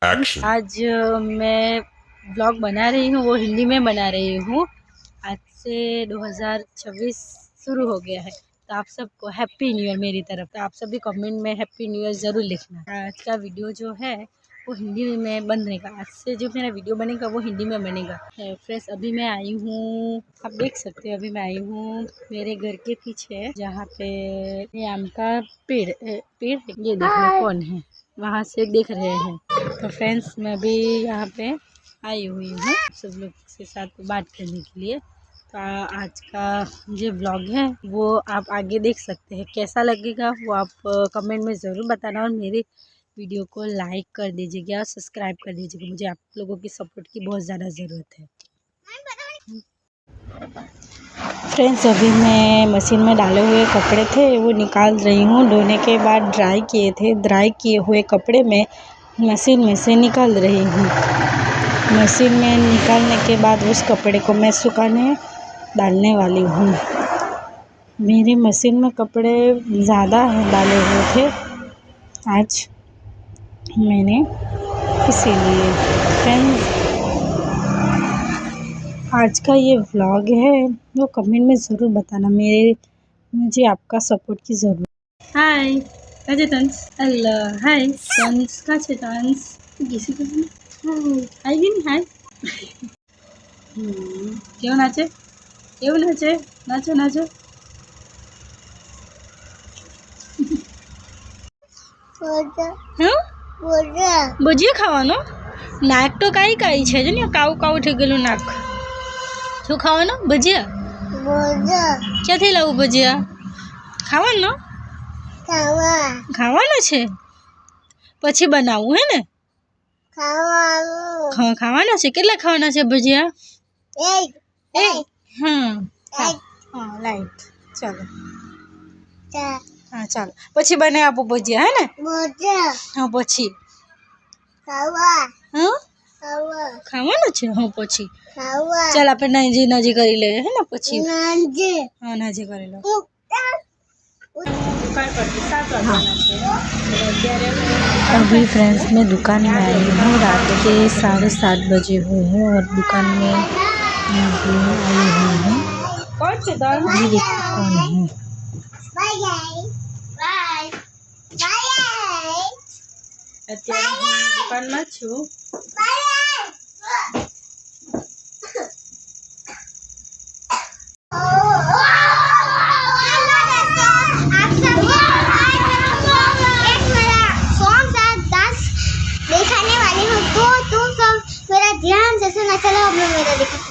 Action. आज मैं blog बना रही हूँ, वो हिंदी में बना रही हूँ। आज से 2026 शुरू हो गया है, तो आप सबको हैप्पी न्यू ईयर मेरी तरफ। तो आप सभी कमेंट में हैप्पी न्यू ईयर ज़रूर लिखना। आज का वीडियो जो है वो हिंदी में बनेगा। आज से जो मेरा वीडियो बनेगा वो हिंदी में बनेगा। फ्रेंड्स, अभी मैं आई हूँ, आप देख सकते हो, अभी मैं आई हूँ मेरे घर के पीछे, जहाँ पे ये आम का पेड़ पेड़ ये देखना कौन है, वहाँ से देख रहे हैं। तो फ्रेंड्स, मैं भी यहाँ पे आई हुई हूँ सब लोग के साथ बात करने के लिए। तो आज का जो ब्लॉग है वो आप आगे देख सकते हैं। कैसा लगेगा वो आप कमेंट में ज़रूर बताना, और मेरे वीडियो को लाइक कर दीजिएगा और सब्सक्राइब कर दीजिएगा। मुझे आप लोगों की सपोर्ट की बहुत ज़्यादा ज़रूरत है। फ्रेंड्स, अभी मैं मशीन में डाले हुए कपड़े थे वो निकाल रही हूँ। धोने के बाद ड्राई किए थे, ड्राई किए हुए कपड़े में मशीन में से निकाल रही हूँ। मशीन में निकालने के बाद उस कपड़े को मैं सुखाने डालने वाली हूँ। मेरी मशीन में कपड़े ज़्यादा डाले हुए थे आज मैंने, इसीलिए। फ्रेंड्स, आज का ये व्लॉग है वो कमेंट में ज़रूर बताना। मुझे आपका सपोर्ट की ज़रूरत। हाय काचे तंस अल्लाह, हाय तंस काचे तंस किसी को हाय भी नहीं हाय। क्यों नाचे, क्यों नाचे, नाचो नाचो। ભજીયા ખાવાનો? નાક તો કાઈ કાઈ છે જો ને, કાવું કાવું થઈ ગયેલું નાક. શું ખાવાનો? ભજીયા. ક્યાંથી લાવું ભજીયા? ખાવાનો? ખાવાનો છે? પછી બનાવું હે ને? ખાવાના છે? કેટલા ખાવાના છે ભજીયા? એક. હા લાઈટ. ચાલો હા ચાલો, પછી બનાવી આપું ભજીયા હે ને? હા પછી ખાવાનું છે? હા પછી ચાલ આપણે નાજી નાજી કરી લઈએ है ना, પછી हाँ नाजी કરી લો। अभी फ्रेंड्स मैं दुकान में आई हूँ, रात के 7:30 बजे हुए हैं और दुकान में आई हुई हूँ। अभी देखो कौन है। અત્યારે હું દુકાનમાં છું। दिखाने वाली हूँ, तो तुम सब मेरा ध्यान से सुना। चलो अब मेरा देखो।